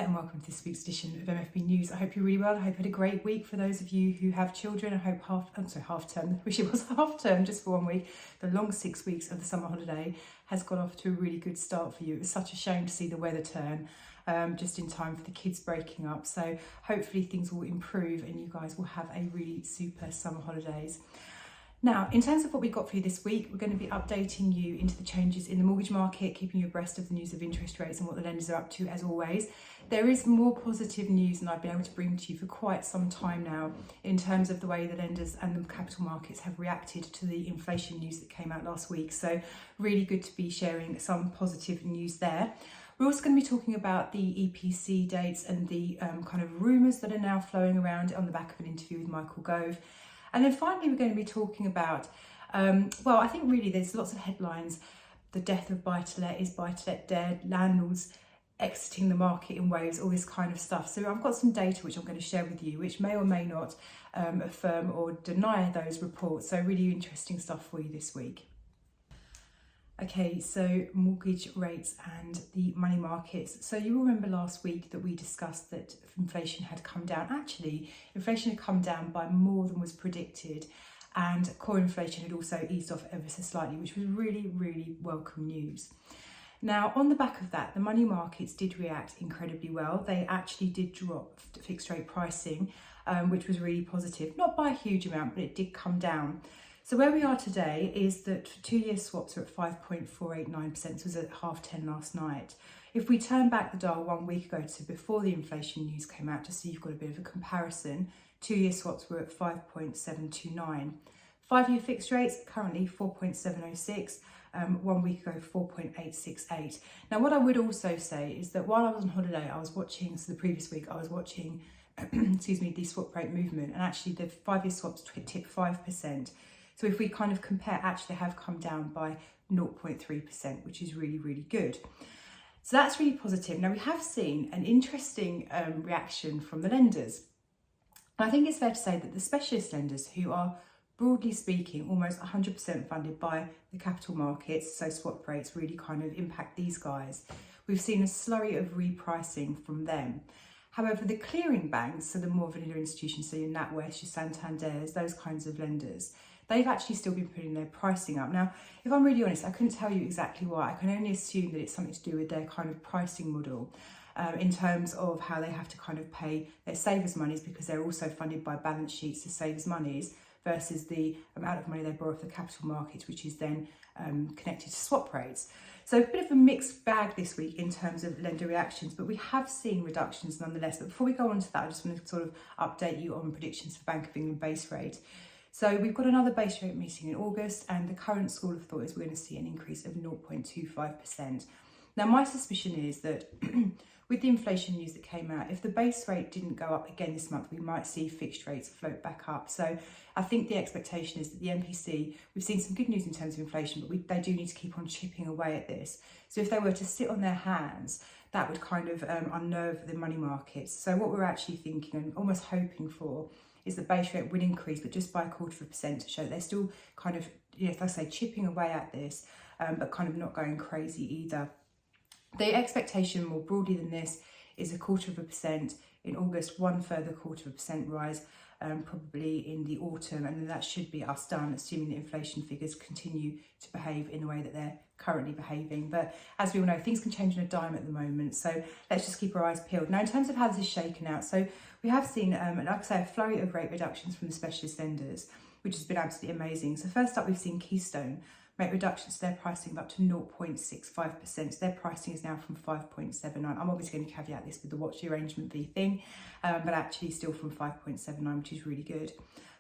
and welcome to this week's edition of MFB News. I hope you're really well. I hope you had a great week. For those of you who have children, I hope half term, I wish it was half term just for 1 week. The long 6 weeks of the summer holiday has got off to a really good start for you. It was such a shame to see the weather turn just in time for the kids breaking up. So hopefully things will improve and you guys will have a really super summer holidays. Now, in terms of what we've got for you this week, we're going to be updating you into the changes in the mortgage market, keeping you abreast of the news of interest rates and what the lenders are up to as always. There is more positive news than I've been able to bring to you for quite some time now in terms of the way the lenders and the capital markets have reacted to the inflation news that came out last week. So really good to be sharing some positive news there. We're also going to be talking about the EPC dates and the kind of rumours that are now flowing around on the back of an interview with Michael Gove. And then finally, we're going to be talking about, well, I think really there's lots of headlines. The death of buy-to-let, is buy-to-let dead, landlords exiting the market in waves, all this kind of stuff. So I've got some data which I'm going to share with you, which may or may not affirm or deny those reports. So really interesting stuff for you this week. Okay, so mortgage rates and the money markets. So you will remember last week that we discussed that inflation had come down. Actually, inflation had come down by more than was predicted, and core inflation had also eased off ever so slightly, which was really, really welcome news. Now, on the back of that, the money markets did react incredibly well. They actually did drop fixed rate pricing, which was really positive. Not by a huge amount, but it did come down. So where we are today is that 2-year swaps are at 5.489%, so it was at 10:30 last night. If we turn back the dial 1 week ago to before the inflation news came out, just so you've got a bit of a comparison, 2-year swaps were at 5.729. 5-year fixed rates currently 4.706, 1 week ago 4.868. Now what I would also say is that while I was on holiday, I was watching, so the previous week I was watching, the swap rate movement, and actually the 5-year swaps tipped 5%. So if we kind of compare, actually they have come down by 0.3%, which is really, really good. So that's really positive. Now we have seen an interesting reaction from the lenders. And I think it's fair to say that the specialist lenders, who are broadly speaking almost 100% funded by the capital markets, so swap rates really kind of impact these guys. We've seen a slurry of repricing from them. However, the clearing banks, so the more vanilla institutions, so your NatWest, your Santanders, those kinds of lenders, they've actually still been putting their pricing up. Now, if I'm really honest, I couldn't tell you exactly why. I can only assume that it's something to do with their kind of pricing model in terms of how they have to kind of pay their savers' monies, because they're also funded by balance sheets as savers' monies versus the amount of money they borrow off the capital markets, which is then connected to swap rates. So a bit of a mixed bag this week in terms of lender reactions, but we have seen reductions nonetheless. But before we go on to that, I just want to sort of update you on predictions for Bank of England base rate. So we've got another base rate meeting in August, and the current school of thought is we're going to see an increase of 0.25%. Now, my suspicion is that with the inflation news that came out, if the base rate didn't go up again this month, we might see fixed rates float back up. So I think the expectation is that the MPC, we've seen some good news in terms of inflation, but they do need to keep on chipping away at this. So if they were to sit on their hands, that would kind of unnerve the money markets. So what we're actually thinking and almost hoping for is the base rate would increase, but just by 0.25% to show that they're still kind of, like I say, chipping away at this, but kind of not going crazy either. The expectation more broadly than this is 0.25% in August, one further 0.25% rise, probably in the autumn, and then that should be us done, assuming the inflation figures continue to behave in the way that they're currently behaving. But as we all know, things can change on a dime at the moment, so let's just keep our eyes peeled. Now, in terms of how this is shaken out, so we have seen, like I say, a flurry of rate reductions from the specialist lenders, which has been absolutely amazing. So first up, we've seen Keystone rate reductions to their pricing of up to 0.65%. So their pricing is now from 5.79. I'm obviously going to caveat this with the watch the arrangement fee thing, but actually still from 5.79, which is really good.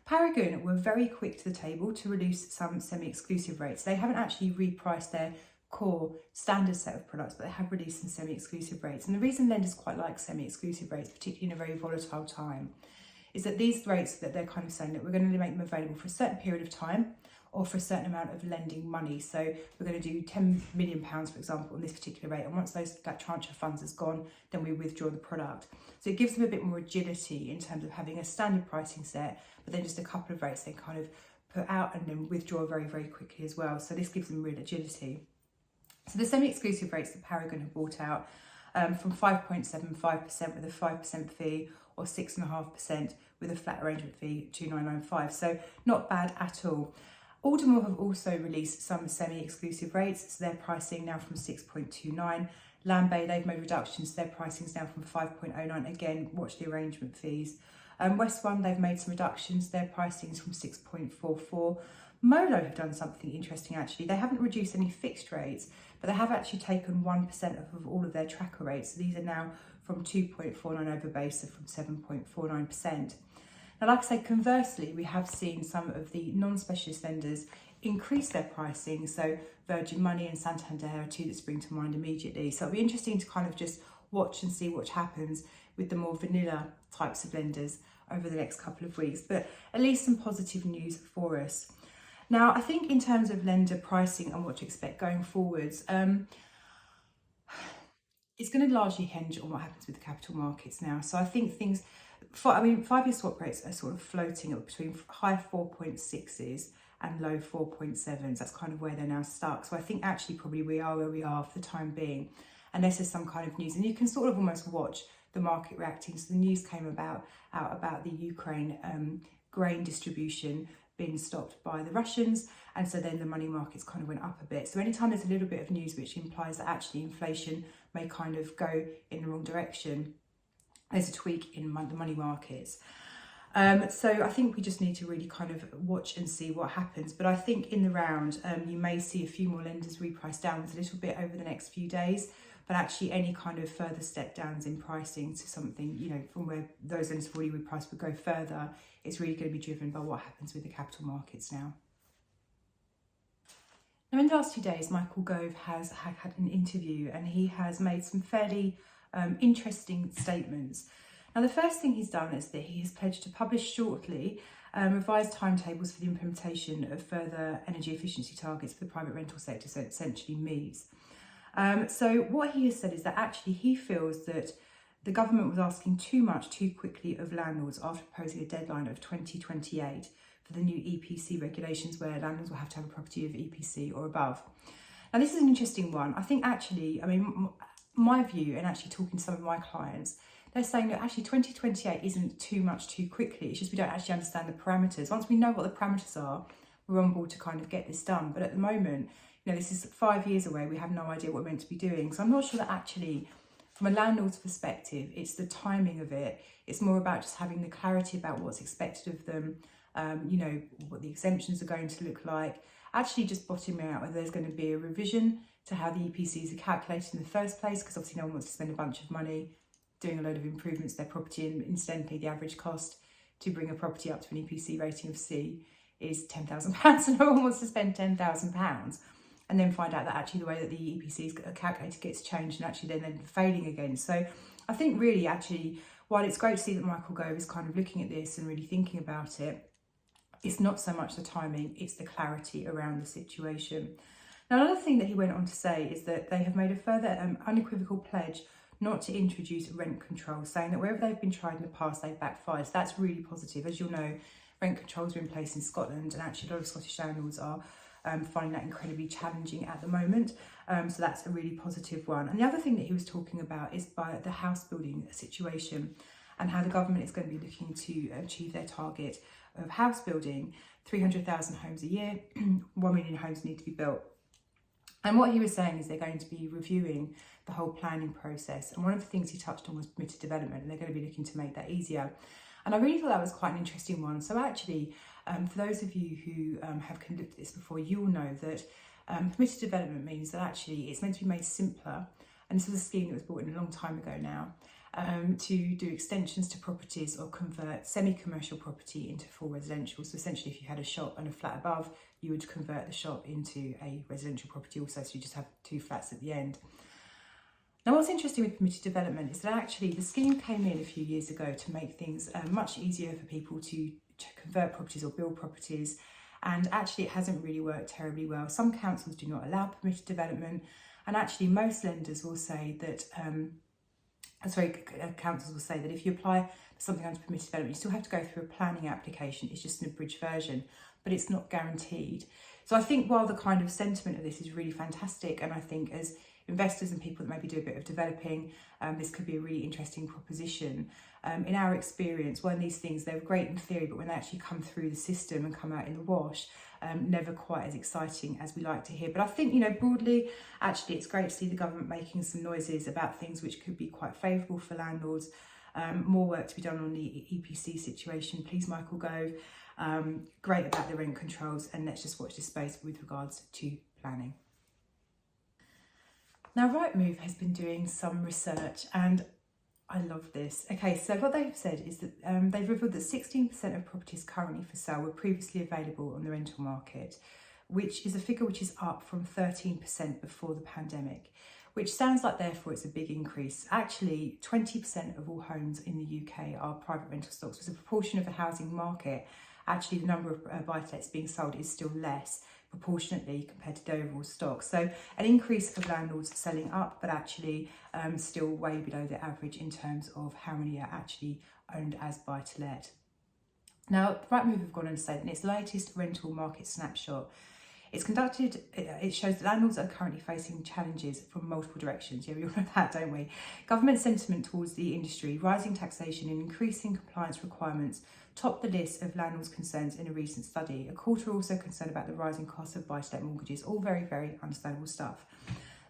Paragon were very quick to the table to release some semi-exclusive rates. They haven't actually repriced their core standard set of products, but they have released some semi-exclusive rates. And the reason lenders quite like semi-exclusive rates, particularly in a very volatile time, is that these rates that they're kind of saying that we're going to make them available for a certain period of time or for a certain amount of lending money. So we're going to do £10 million, for example, on this particular rate. And once that tranche of funds is gone, then we withdraw the product. So it gives them a bit more agility in terms of having a standard pricing set, but then just a couple of rates they kind of put out and then withdraw very, very quickly as well. So this gives them real agility. So the semi-exclusive rates that Paragon have brought out from 5.75% with a 5% fee, or 6.5% with a flat arrangement fee, 2,995. So not bad at all. Aldermore have also released some semi-exclusive rates, so their pricing now from 6.29. Lambay, they've made reductions, their pricing's now from 5.09. Again, watch the arrangement fees. West One, they've made some reductions, their pricing's from 6.44. Molo have done something interesting actually. They haven't reduced any fixed rates, but they have actually taken 1% of all of their tracker rates. So these are now from 2.49 over base, so from 7.49%. Now, like I say, conversely, we have seen some of the non-specialist lenders increase their pricing. So Virgin Money and Santander are two that spring to mind immediately. So it'll be interesting to kind of just watch and see what happens with the more vanilla types of lenders over the next couple of weeks. But at least some positive news for us. Now, I think in terms of lender pricing and what to expect going forwards, it's going to largely hinge on what happens with the capital markets now. So I think things, 5-year swap rates are sort of floating up between high 4.6s and low 4.7s. That's kind of where they're now stuck. So I think actually probably we are where we are for the time being, unless there's some kind of news. And you can sort of almost watch the market reacting. So the news came out about the Ukraine grain distribution being stopped by the Russians, and so then the money markets kind of went up a bit. So anytime there's a little bit of news which implies that actually inflation may kind of go in the wrong direction, there's a tweak in the money markets. So I think we just need to really kind of watch and see what happens. But I think in the round, you may see a few more lenders reprice downwards a little bit over the next few days. But actually any kind of further step downs in pricing to something, you know, from where those lenders have already repriced would go further, it's really going to be driven by what happens with the capital markets now. Now, in the last 2 days, Michael Gove has had an interview and he has made some fairly interesting statements. Now, the first thing he's done is that he has pledged to publish shortly revised timetables for the implementation of further energy efficiency targets for the private rental sector, so essentially MEES. So what he has said is that actually he feels that the government was asking too much too quickly of landlords after proposing a deadline of 2028 for the new EPC regulations, where landlords will have to have a property of EPC or above. Now, this is an interesting one. I think actually, I mean, my view, and actually talking to some of my clients, they're saying that actually 2028 isn't too much too quickly. It's just we don't actually understand the parameters. Once we know what the parameters are, we're on board to kind of get this done. But at the moment, you know, this is 5 years away. We have no idea what we're meant to be doing. So I'm not sure that actually, from a landlord's perspective, it's the timing of it. It's more about just having the clarity about what's expected of them, you know, what the exemptions are going to look like. Actually just bottoming out whether there's going to be a revision to how the EPCs are calculated in the first place, because obviously no one wants to spend a bunch of money doing a load of improvements to their property, and incidentally the average cost to bring a property up to an EPC rating of C is £10,000, so no one wants to spend £10,000 and then find out that actually the way that the EPCs are calculated gets changed and actually then failing again. So I think really actually, while it's great to see that Michael Gove is kind of looking at this and really thinking about it, it's not so much the timing, it's the clarity around the situation. Now, another thing that he went on to say is that they have made a further unequivocal pledge not to introduce rent control, saying that wherever they've been tried in the past, they've backfired. So that's really positive. As you'll know, rent controls are in place in Scotland, and actually a lot of Scottish landlords are finding that incredibly challenging at the moment. So that's a really positive one. And the other thing that he was talking about is by the house building situation and how the government is going to be looking to achieve their target of house building 300,000 homes a year. 1 million homes need to be built. And what he was saying is they're going to be reviewing the whole planning process. And one of the things he touched on was permitted development, and they're going to be looking to make that easier. And I really thought that was quite an interesting one. So actually, for those of you who have looked at this before, you'll know that permitted development means that actually it's meant to be made simpler. And this was a scheme that was brought in a long time ago now, to do extensions to properties or convert semi-commercial property into full residential. So essentially, if you had a shop and a flat above, you would convert the shop into a residential property also, so you just have 2 flats at the end. Now, what's interesting with permitted development is that actually the scheme came in a few years ago to make things much easier for people to convert properties or build properties, and actually it hasn't really worked terribly well. Some councils do not allow permitted development, and actually most lenders will say that, councils will say that if you apply for something under permitted development, you still have to go through a planning application. It's just an abridged version, but it's not guaranteed. So I think while the kind of sentiment of this is really fantastic, and I think as investors and people that maybe do a bit of developing, this could be a really interesting proposition. In our experience, one of these things, they're great in theory, but when they actually come through the system and come out in the wash, never quite as exciting as we like to hear. But I think, broadly, actually, it's great to see the government making some noises about things which could be quite favourable for landlords. More work to be done on the EPC situation, please, Michael Gove. Great about the rent controls, and let's just watch this space with regards to planning. Now, Rightmove has been doing some research, and I love this. Okay, so what they've said is that they've revealed that 16% of properties currently for sale were previously available on the rental market, which is a figure which is up from 13% before the pandemic, which sounds like therefore it's a big increase. Actually, 20% of all homes in the UK are private rental stocks. As a proportion of the housing market, actually the number of buy-to-lets being sold is still less proportionately compared to the overall stock. So an increase of landlords selling up, but actually still way below the average in terms of how many are actually owned as buy-to-let. Now, Rightmove have gone on to say that in its latest rental market snapshot, it shows that landlords are currently facing challenges from multiple directions. Yeah, we all know that, don't we? Government sentiment towards the industry, rising taxation and increasing compliance requirements topped the list of landlords' concerns in a recent study. A quarter are also concerned about the rising cost of buy-to-let mortgages, all very, very understandable stuff.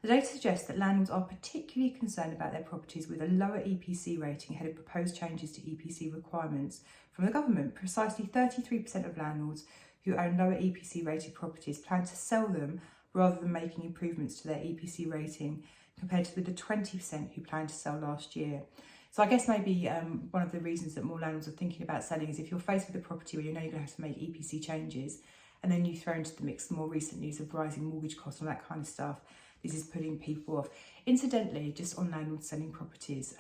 The data suggests that landlords are particularly concerned about their properties with a lower EPC rating ahead of proposed changes to EPC requirements from the government. Precisely 33% of landlords who own lower EPC rated properties plan to sell them rather than making improvements to their EPC rating, compared to the 20% who planned to sell last year. So I guess maybe one of the reasons that more landlords are thinking about selling is if you're faced with a property where you know you're going to have to make EPC changes, and then you throw into the mix the more recent news of rising mortgage costs and that kind of stuff, this is putting people off. Incidentally, just on landlords selling properties,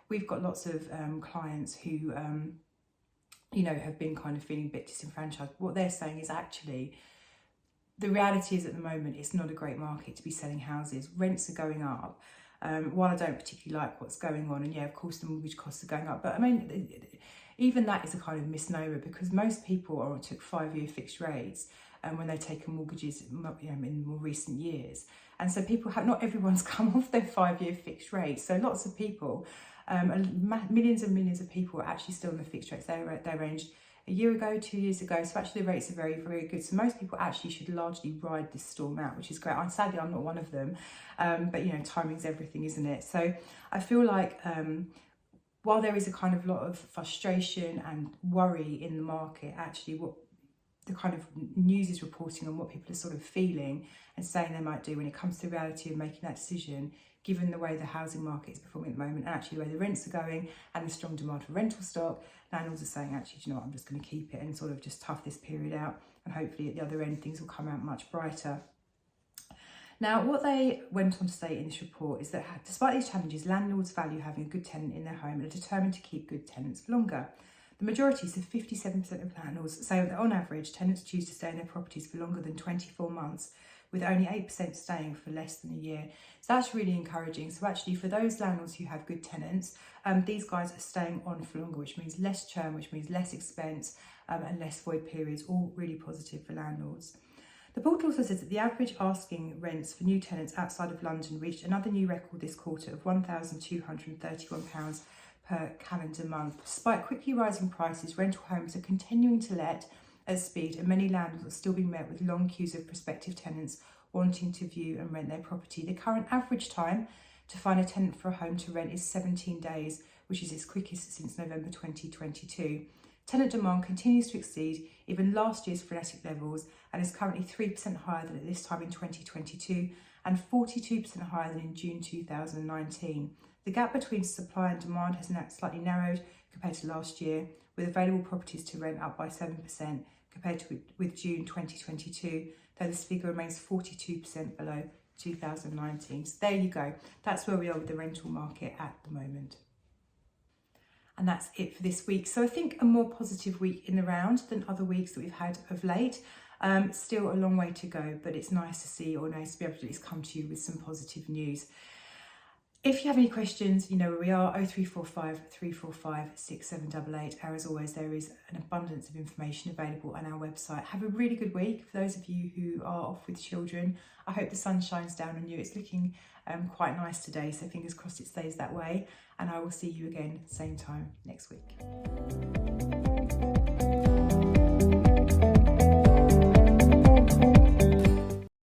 we've got lots of clients who have been kind of feeling a bit disenfranchised. What they're saying is actually, the reality is at the moment, it's not a great market to be selling houses. Rents are going up. While I don't particularly like what's going on, and yeah, of course the mortgage costs are going up, but I mean, even that is a kind of misnomer, because most people took 5-year fixed rates when they've taken mortgages in more recent years. And so not everyone's come off their 5-year fixed rate. So lots of people, millions and millions of people are actually still on the fixed rates they arranged a year ago, 2 years ago. So actually the rates are very, very good. So most people actually should largely ride this storm out, which is great. Sadly, I'm not one of them. But timing's everything, isn't it? So I feel like while there is a kind of lot of frustration and worry in the market, actually what the kind of news is reporting on what people are sort of feeling and saying they might do when it comes to the reality of making that decision, given the way the housing market is performing at the moment, and actually the way the rents are going and the strong demand for rental stock, landlords are saying, actually, do you know what, I'm just going to keep it and sort of just tough this period out, and hopefully at the other end things will come out much brighter. Now, what they went on to say in this report is that despite these challenges, landlords value having a good tenant in their home and are determined to keep good tenants for longer. The majority, so 57% of landlords, say that on average, tenants choose to stay in their properties for longer than 24 months, with only 8% staying for less than a year. So that's really encouraging. So actually, for those landlords who have good tenants, these guys are staying on for longer, which means less churn, which means less expense and less void periods, all really positive for landlords. The report also says that the average asking rents for new tenants outside of London reached another new record this quarter of £1,231 per calendar month. Despite quickly rising prices, rental homes are continuing to let at speed, and many landlords are still being met with long queues of prospective tenants wanting to view and rent their property. The current average time to find a tenant for a home to rent is 17 days, which is its quickest since November 2022. Tenant demand continues to exceed even last year's frenetic levels and is currently 3% higher than at this time in 2022 and 42% higher than in June 2019. The gap between supply and demand has now slightly narrowed compared to last year, with available properties to rent up by 7% compared to with June 2022, though this figure remains 42% below 2019. So there you go. That's where we are with the rental market at the moment. And that's it for this week. So I think a more positive week in the round than other weeks that we've had of late. Still a long way to go, but it's nice to see, or nice to be able to at least come to you with some positive news. If you have any questions, you know where we are, 0345 345 6788. As always, there is an abundance of information available on our website. Have a really good week. For those of you who are off with children, I hope the sun shines down on you. It's looking quite nice today, so fingers crossed it stays that way. And I will see you again same time next week.